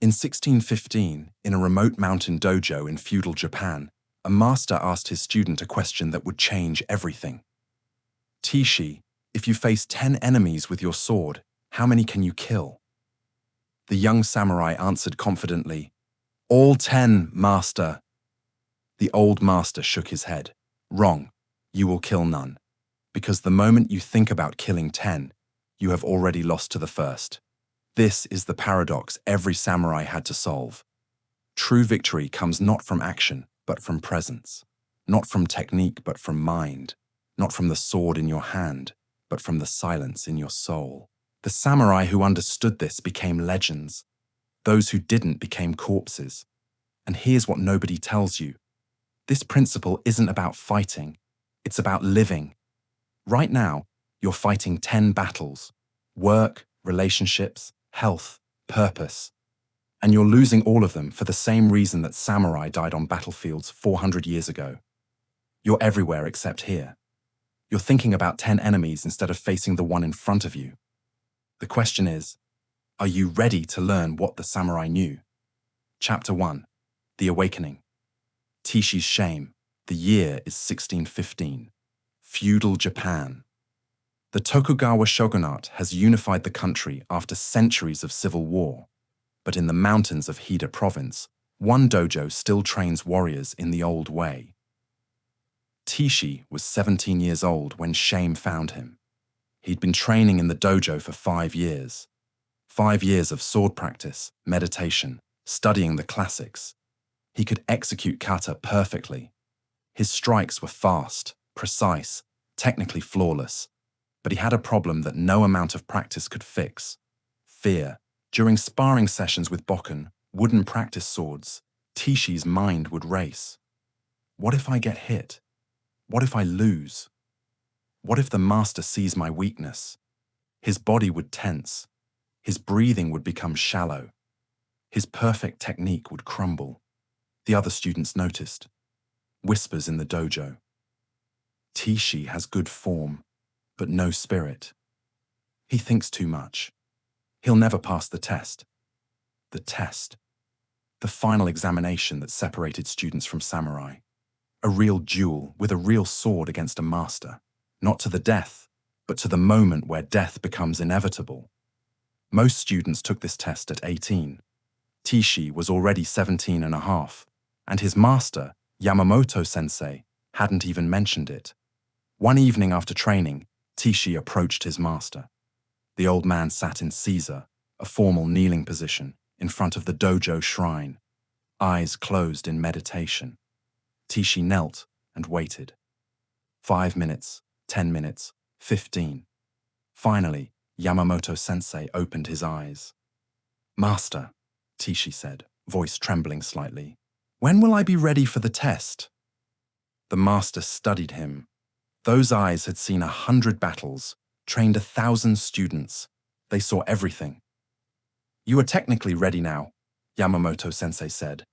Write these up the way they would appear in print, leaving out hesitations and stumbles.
In 1615, in a remote mountain dojo in feudal Japan, a master asked his student a question that would change everything. Tishi, if you face 10 enemies with your sword, how many can you kill? The young samurai answered confidently, "All 10, master." The old master shook his head. "Wrong. You will kill none. Because the moment you think about killing 10, you have already lost to the first. This is the paradox every samurai had to solve. True victory comes not from action, but from presence. Not from technique, but from mind. Not from the sword in your hand, but from the silence in your soul." The samurai who understood this became legends. Those who didn't became corpses. And here's what nobody tells you. This principle isn't about fighting. It's about living. Right now, you're fighting 10 battles. Work, relationships, health, purpose. And you're losing all of them for the same reason that samurai died on battlefields 400 years ago. You're everywhere except here. You're thinking about 10 enemies instead of facing the one in front of you. The question is, are you ready to learn what the samurai knew? Chapter 1. The Awakening. Tishi's Shame. The year is 1615. Feudal Japan. The Tokugawa shogunate has unified the country after centuries of civil war. But in the mountains of Hida province, one dojo still trains warriors in the old way. Tishi was 17 years old when shame found him. He'd been training in the dojo for 5 years. 5 years of sword practice, meditation, studying the classics. He could execute kata perfectly. His strikes were fast, precise, technically flawless. But he had a problem that no amount of practice could fix: fear. During sparring sessions with bokken, wooden practice swords, Tishi's mind would race. What if I get hit? What if I lose? What if the master sees my weakness? His body would tense. His breathing would become shallow. His perfect technique would crumble. The other students noticed. Whispers in the dojo. Tishi has good form, but no spirit. He thinks too much. He'll never pass the test. The test. The final examination that separated students from samurai. A real duel with a real sword against a master. Not to the death, but to the moment where death becomes inevitable. Most students took this test at 18. Tishi was already 17 and a half, and his master, Yamamoto sensei, hadn't even mentioned it. One evening after training, Tishi approached his master. The old man sat in Caesar, a formal kneeling position, in front of the dojo shrine, eyes closed in meditation. Tishi knelt and waited. 5 minutes, 10 minutes, 15. Finally, Yamamoto sensei opened his eyes. "Master," Tishi said, voice trembling slightly, "when will I be ready for the test?" The master studied him. Those eyes had seen 100 battles, trained 1,000 students. They saw everything. "You are technically ready now," Yamamoto sensei said.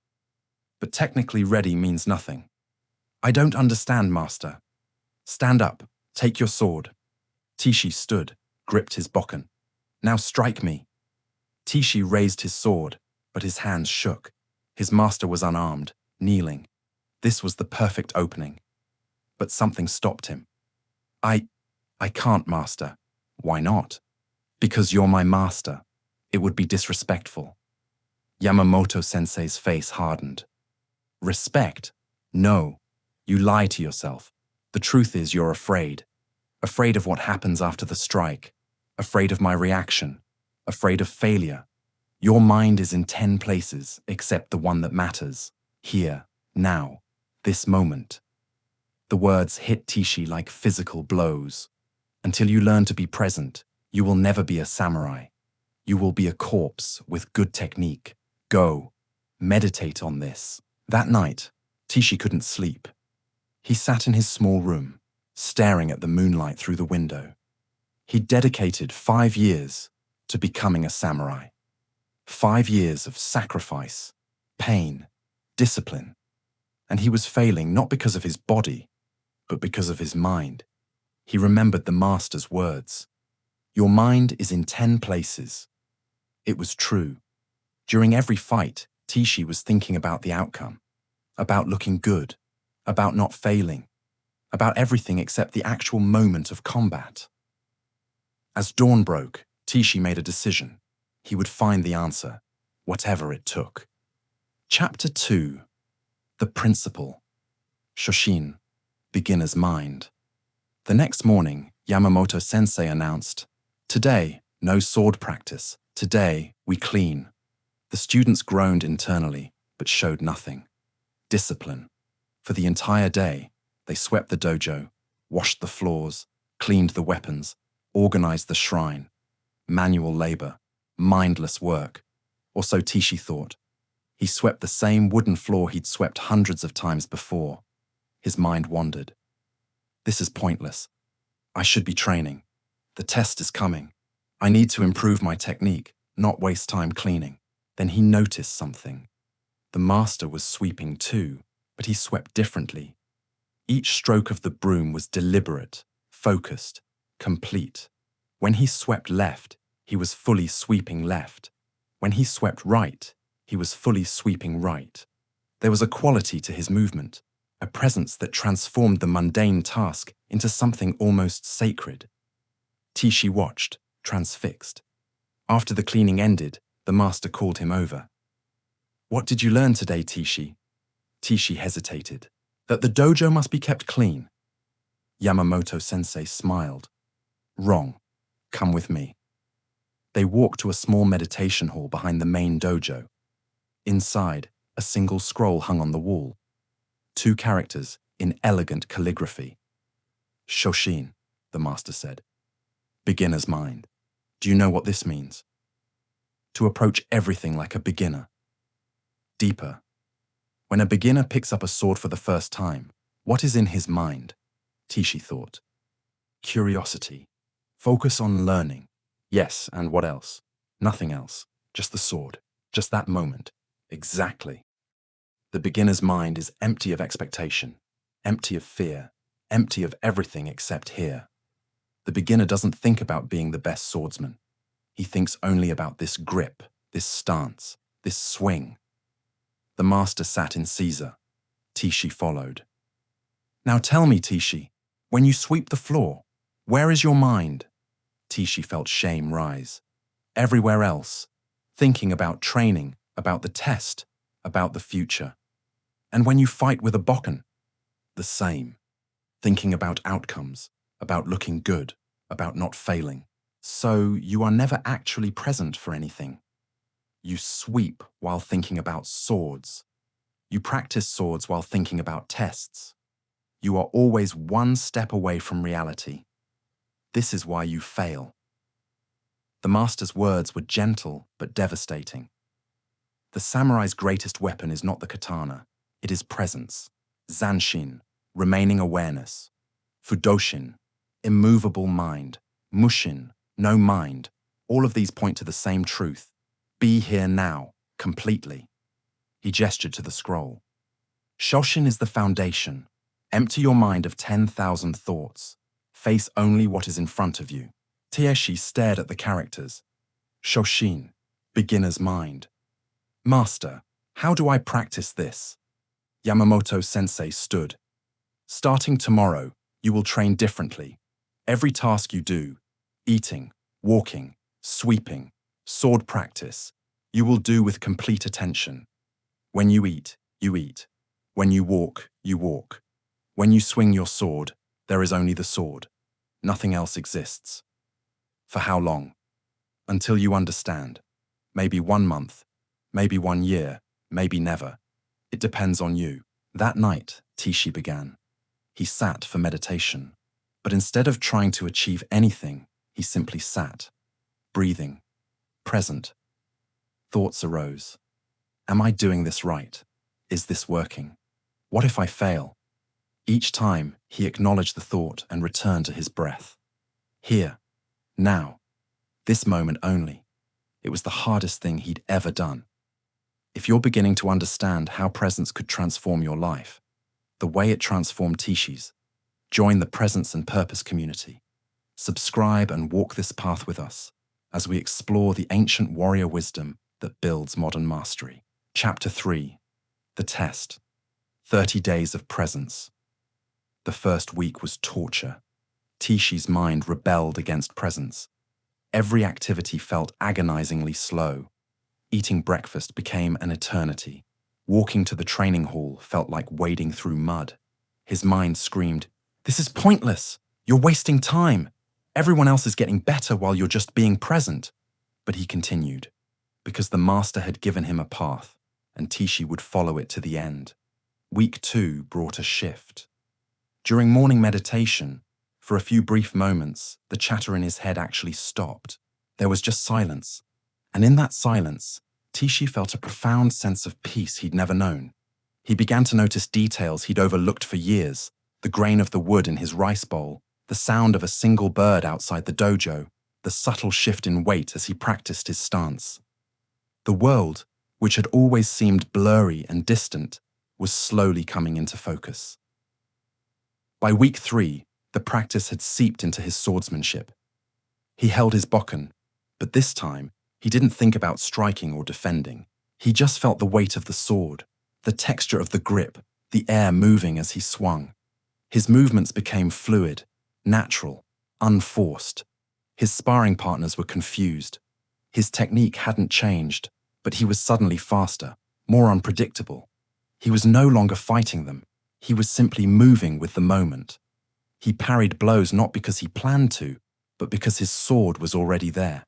"But technically ready means nothing." "I don't understand, master." "Stand up. Take your sword." Tishi stood, gripped his bokken. "Now strike me." Tishi raised his sword, but his hands shook. His master was unarmed, kneeling. This was the perfect opening. But something stopped him. I can't, master." "Why not?" "Because you're my master. It would be disrespectful." Yamamoto sensei's face hardened. "Respect? No. You lie to yourself. The truth is you're afraid. Afraid of what happens after the strike. Afraid of my reaction. Afraid of failure. Your mind is in 10 places except the one that matters. Here, now, this moment." The words hit Tishi like physical blows. Until you learn to be present, you will never be a samurai. You will be a corpse with good technique. Go. Meditate on this. That night, Tishi couldn't sleep. He sat in his small room, staring at the moonlight through the window. He dedicated 5 years to becoming a samurai. 5 years of sacrifice, pain, discipline. And he was failing not because of his body, but because of his mind. He remembered the master's words. Your mind is in 10 places. It was true. During every fight, Tishi was thinking about the outcome, about looking good, about not failing, about everything except the actual moment of combat. As dawn broke, Tishi made a decision. He would find the answer, whatever it took. Chapter 2. The Principle. Shoshin, Beginner's Mind. The next morning, Yamamoto-sensei announced, "Today, no sword practice. Today, we clean." The students groaned internally, but showed nothing. Discipline. For the entire day, they swept the dojo, washed the floors, cleaned the weapons, organized the shrine. Manual labor, mindless work. Or so Tishi thought. He swept the same wooden floor he'd swept hundreds of times before. His mind wandered. This is pointless. I should be training. The test is coming. I need to improve my technique, not waste time cleaning. Then he noticed something. The master was sweeping too, but he swept differently. Each stroke of the broom was deliberate, focused, complete. When he swept left, he was fully sweeping left. When he swept right, he was fully sweeping right. There was a quality to his movement, a presence that transformed the mundane task into something almost sacred. Tishi watched, transfixed. After the cleaning ended, the master called him over. "What did you learn today, Tishi?" Tishi hesitated. "That the dojo must be kept clean." Yamamoto-sensei smiled. "Wrong. Come with me." They walked to a small meditation hall behind the main dojo. Inside, a single scroll hung on the wall. 2 characters in elegant calligraphy. "Shoshin," the master said. "Beginner's mind. Do you know what this means?" To approach everything like a beginner. Deeper. When a beginner picks up a sword for the first time, what is in his mind? Tishi thought. Curiosity. Focus on learning. Yes, and what else? Nothing else. Just the sword. Just that moment. Exactly. The beginner's mind is empty of expectation, empty of fear, empty of everything except here. The beginner doesn't think about being the best swordsman. He thinks only about this grip, this stance, this swing. The master sat in Caesar. Tishi followed. "Now tell me, Tishi, when you sweep the floor, where is your mind?" Tishi felt shame rise. Everywhere else, thinking about training, about the test, about the future. And when you fight with a bokken, the same. Thinking about outcomes, about looking good, about not failing. So you are never actually present for anything. You sweep while thinking about swords. You practice swords while thinking about tests. You are always one step away from reality. This is why you fail. The master's words were gentle but devastating. The samurai's greatest weapon is not the katana. It is presence. Zanshin, remaining awareness. Fudoshin, immovable mind. Mushin, no mind. All of these point to the same truth. Be here now, completely. He gestured to the scroll. Shoshin is the foundation. Empty your mind of 10,000 thoughts. Face only what is in front of you. Tishi stared at the characters. Shoshin, beginner's mind. "Master, how do I practice this?" Yamamoto-sensei stood. "Starting tomorrow, you will train differently. Every task you do, eating, walking, sweeping, sword practice, you will do with complete attention. When you eat, you eat. When you walk, you walk. When you swing your sword, there is only the sword. Nothing else exists. For how long? Until you understand. Maybe 1 month, maybe 1 year, maybe never. It depends on you." That night, Tishi began. He sat for meditation. But instead of trying to achieve anything, he simply sat, breathing, present. Thoughts arose. Am I doing this right? Is this working? What if I fail? Each time, he acknowledged the thought and returned to his breath. Here, now, this moment only. It was the hardest thing he'd ever done. If you're beginning to understand how presence could transform your life, the way it transformed Tishi's, join the Presence and Purpose community. Subscribe and walk this path with us as we explore the ancient warrior wisdom that builds modern mastery. Chapter 3. The Test. 30 Days of Presence. The first week was torture. Tishi's mind rebelled against presence. Every activity felt agonizingly slow. Eating breakfast became an eternity. Walking to the training hall felt like wading through mud. His mind screamed, "This is pointless! You're wasting time! Everyone else is getting better while you're just being present." But he continued, because the master had given him a path, and Tishi would follow it to the end. Week 2 brought a shift. During morning meditation, for a few brief moments, the chatter in his head actually stopped. There was just silence. And in that silence, Tishi felt a profound sense of peace he'd never known. He began to notice details he'd overlooked for years: the grain of the wood in his rice bowl, the sound of a single bird outside the dojo, the subtle shift in weight as he practiced his stance. The world, which had always seemed blurry and distant, was slowly coming into focus. By week 3, the practice had seeped into his swordsmanship. He held his bokken, but this time, he didn't think about striking or defending. He just felt the weight of the sword, the texture of the grip, the air moving as he swung. His movements became fluid, natural, unforced. His sparring partners were confused. His technique hadn't changed, but he was suddenly faster, more unpredictable. He was no longer fighting them. He was simply moving with the moment. He parried blows not because he planned to, but because his sword was already there.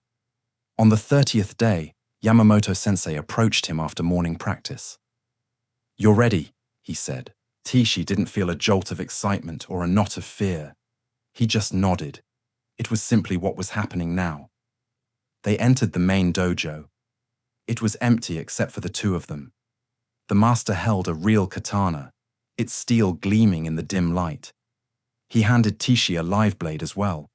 On the 30th day, Yamamoto-sensei approached him after morning practice. "You're ready," he said. Tishi didn't feel a jolt of excitement or a knot of fear. He just nodded. It was simply what was happening now. They entered the main dojo. It was empty except for the two of them. The master held a real katana, its steel gleaming in the dim light. He handed Tishi a live blade as well.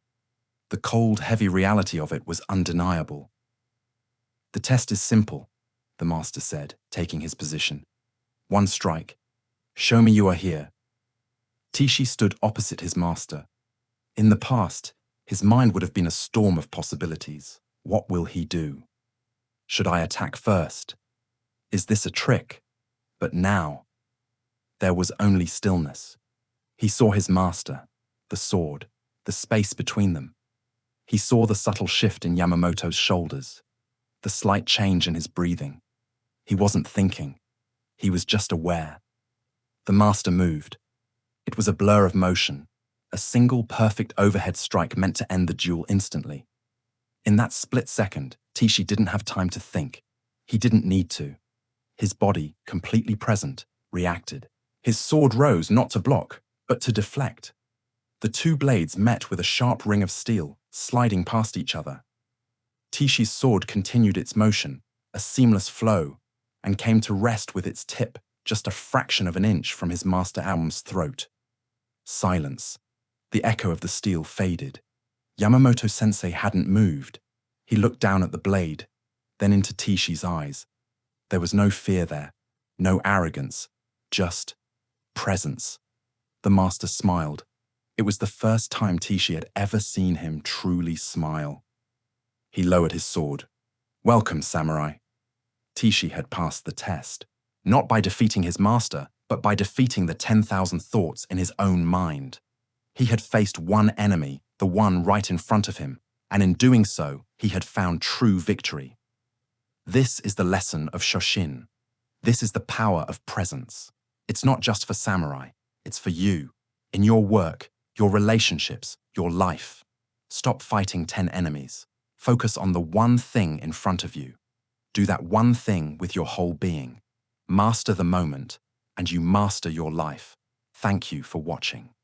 The cold, heavy reality of it was undeniable. "The test is simple," the master said, taking his position. "One strike. Show me you are here." Tishi stood opposite his master. In the past, his mind would have been a storm of possibilities. What will he do? Should I attack first? Is this a trick? But now, there was only stillness. He saw his master, the sword, the space between them. He saw the subtle shift in Yamamoto's shoulders, the slight change in his breathing. He wasn't thinking. He was just aware. The master moved. It was a blur of motion, a single perfect overhead strike meant to end the duel instantly. In that split second, Tishi didn't have time to think. He didn't need to. His body, completely present, reacted. His sword rose not to block, but to deflect. The two blades met with a sharp ring of steel, sliding past each other. Tishi's sword continued its motion, a seamless flow, and came to rest with its tip just a fraction of an inch from his master arm's throat. Silence. The echo of the steel faded. Yamamoto-sensei hadn't moved. He looked down at the blade, then into Tishi's eyes. There was no fear there, no arrogance, just presence. The master smiled. It was the first time Tishi had ever seen him truly smile. He lowered his sword. "Welcome, samurai." Tishi had passed the test, not by defeating his master, but by defeating the 10,000 thoughts in his own mind. He had faced one enemy, the one right in front of him, and in doing so, he had found true victory. This is the lesson of Shoshin. This is the power of presence. It's not just for samurai, it's for you, in your work, your relationships, your life. Stop fighting 10 enemies. Focus on the one thing in front of you. Do that one thing with your whole being. Master the moment, and you master your life. Thank you for watching.